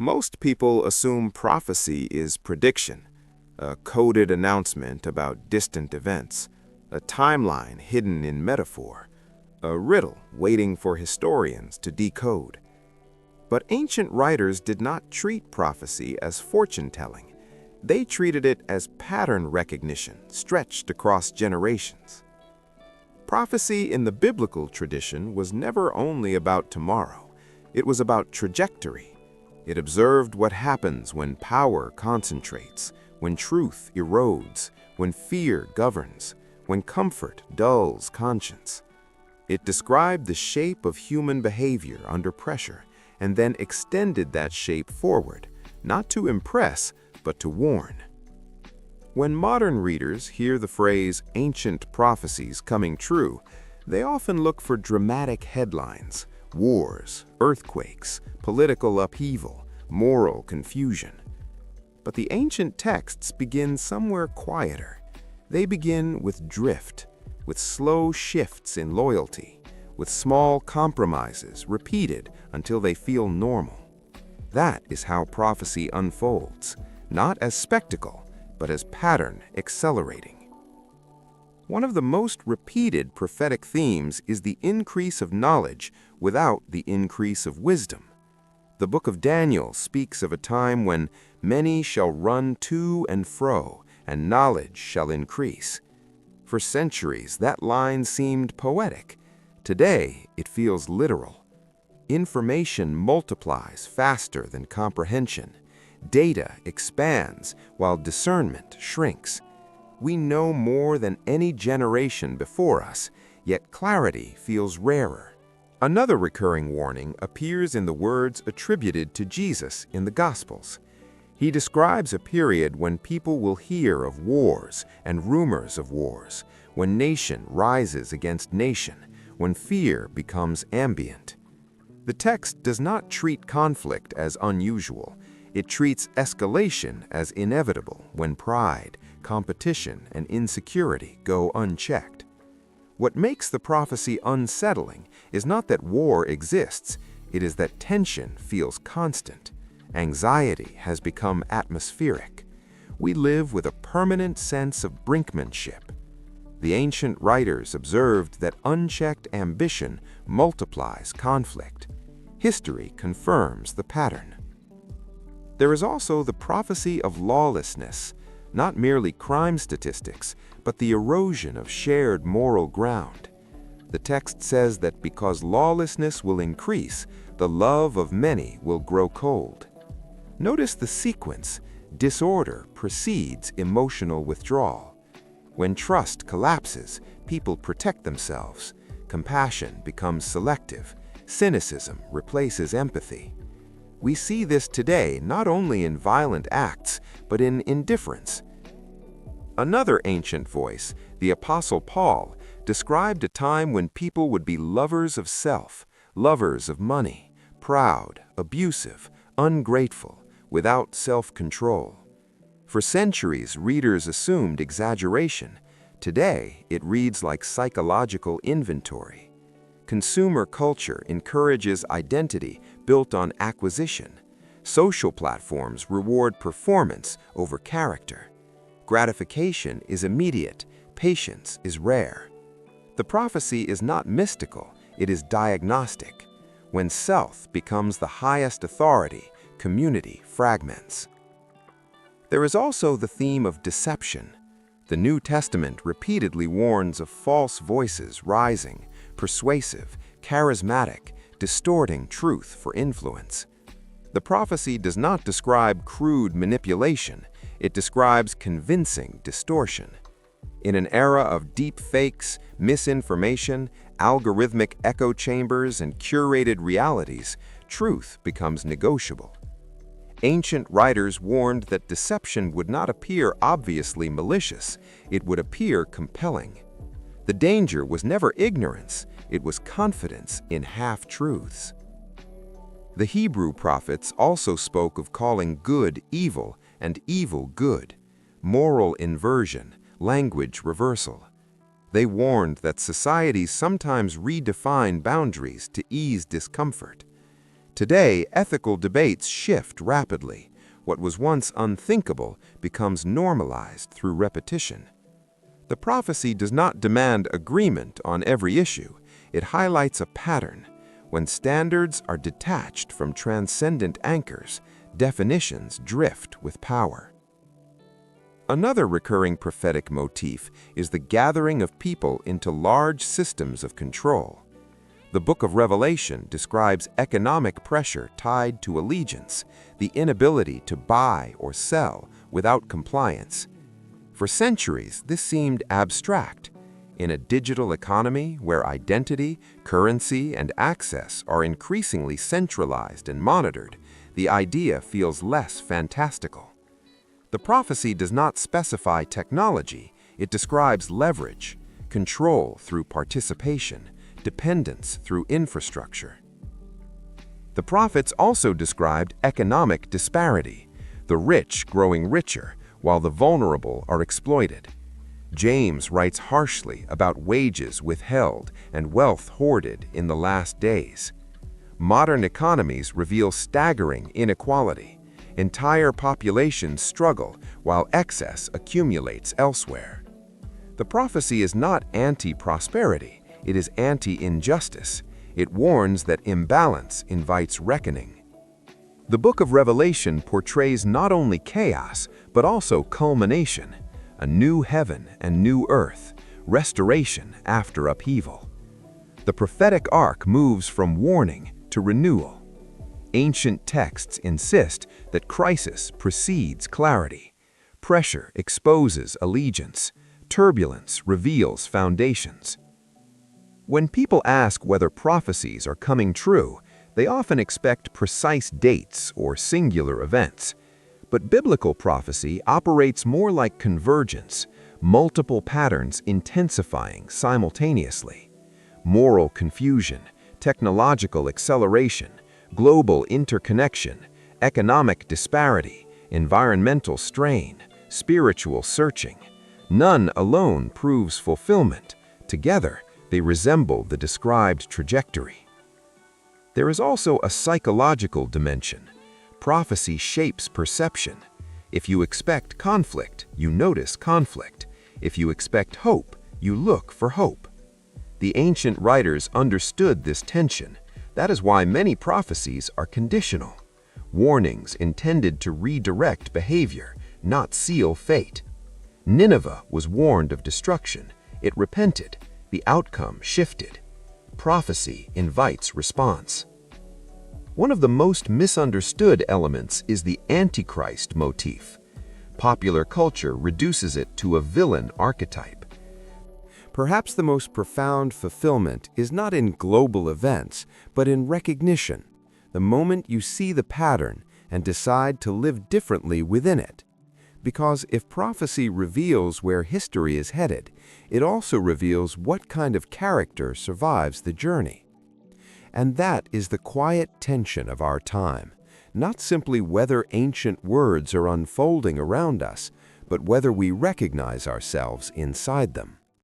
Most people assume prophecy is prediction, a coded announcement about distant events, a timeline hidden in metaphor, a riddle waiting for historians to decode. But ancient writers did not treat prophecy as fortune-telling. They treated it as pattern recognition stretched across generations. Prophecy in the biblical tradition was never only about tomorrow. It was about trajectory. It observed what happens when power concentrates, when truth erodes, when fear governs, when comfort dulls conscience. It described the shape of human behavior under pressure and then extended that shape forward, not to impress, but to warn. When modern readers hear the phrase ancient prophecies coming true, they often look for dramatic headlines, wars, earthquakes, political upheaval, moral confusion. But the ancient texts begin somewhere quieter. They begin with drift, with slow shifts in loyalty, with small compromises repeated until they feel normal. That is how prophecy unfolds, not as spectacle, but as pattern accelerating. One of the most repeated prophetic themes is the increase of knowledge without the increase of wisdom. The book of Daniel speaks of a time when many shall run to and fro, and knowledge shall increase. For centuries, that line seemed poetic. Today, it feels literal. Information multiplies faster than comprehension. Data expands while discernment shrinks. We know more than any generation before us, yet clarity feels rarer. Another recurring warning appears in the words attributed to Jesus in the Gospels. He describes a period when people will hear of wars and rumors of wars, when nation rises against nation, when fear becomes ambient. The text does not treat conflict as unusual. It treats escalation as inevitable when pride, competition, and insecurity go unchecked. What makes the prophecy unsettling is not that war exists, it is that tension feels constant. Anxiety has become atmospheric. We live with a permanent sense of brinkmanship. The ancient writers observed that unchecked ambition multiplies conflict. History confirms the pattern. There is also the prophecy of lawlessness, not merely crime statistics, but the erosion of shared moral ground. The text says that because lawlessness will increase, the love of many will grow cold. Notice the sequence. Disorder precedes emotional withdrawal. When trust collapses, people protect themselves. Compassion becomes selective. Cynicism replaces empathy. We see this today not only in violent acts, but in indifference. Another ancient voice, the Apostle Paul, described a time when people would be lovers of self, lovers of money, proud, abusive, ungrateful, without self-control. For centuries, readers assumed exaggeration. Today, it reads like psychological inventory. Consumer culture encourages identity built on acquisition. Social platforms reward performance over character. Gratification is immediate, patience is rare. The prophecy is not mystical, it is diagnostic. When self becomes the highest authority, community fragments. There is also the theme of deception. The New Testament repeatedly warns of false voices rising, persuasive, charismatic, distorting truth for influence. The prophecy does not describe crude manipulation, it describes convincing distortion. In an era of deep fakes, misinformation, algorithmic echo chambers, and curated realities, truth becomes negotiable. Ancient writers warned that deception would not appear obviously malicious, it would appear compelling. The danger was never ignorance, it was confidence in half-truths. The Hebrew prophets also spoke of calling good evil and evil good, moral inversion, language reversal. They warned that societies sometimes redefine boundaries to ease discomfort. Today, ethical debates shift rapidly. What was once unthinkable becomes normalized through repetition. The prophecy does not demand agreement on every issue. It highlights a pattern. When standards are detached from transcendent anchors, definitions drift with power. Another recurring prophetic motif is the gathering of people into large systems of control. The Book of Revelation describes economic pressure tied to allegiance, the inability to buy or sell without compliance. For centuries, this seemed abstract. In a digital economy where identity, currency, and access are increasingly centralized and monitored, the idea feels less fantastical. The prophecy does not specify technology, it describes leverage, control through participation, dependence through infrastructure. The prophets also described economic disparity, the rich growing richer while the vulnerable are exploited. James writes harshly about wages withheld and wealth hoarded in the last days. Modern economies reveal staggering inequality. Entire populations struggle while excess accumulates elsewhere. The prophecy is not anti-prosperity, it is anti-injustice. It warns that imbalance invites reckoning. The Book of Revelation portrays not only chaos, but also culmination, a new heaven and new earth, restoration after upheaval. The prophetic arc moves from warning to renewal. Ancient texts insist that crisis precedes clarity. Pressure exposes allegiance. Turbulence reveals foundations. When people ask whether prophecies are coming true, they often expect precise dates or singular events. But biblical prophecy operates more like convergence, multiple patterns intensifying simultaneously. Moral confusion, technological acceleration, global interconnection, economic disparity, environmental strain, spiritual searching. None alone proves fulfillment. Together, they resemble the described trajectory. There is also a psychological dimension. Prophecy shapes perception. If you expect conflict, you notice conflict. If you expect hope, you look for hope. The ancient writers understood this tension. That is why many prophecies are conditional. Warnings intended to redirect behavior, not seal fate. Nineveh was warned of destruction. It repented. The outcome shifted. Prophecy invites response. One of the most misunderstood elements is the Antichrist motif. Popular culture reduces it to a villain archetype. Perhaps the most profound fulfillment is not in global events, but in recognition, the moment you see the pattern and decide to live differently within it. Because if prophecy reveals where history is headed, it also reveals what kind of character survives the journey. And that is the quiet tension of our time, not simply whether ancient words are unfolding around us, but whether we recognize ourselves inside them.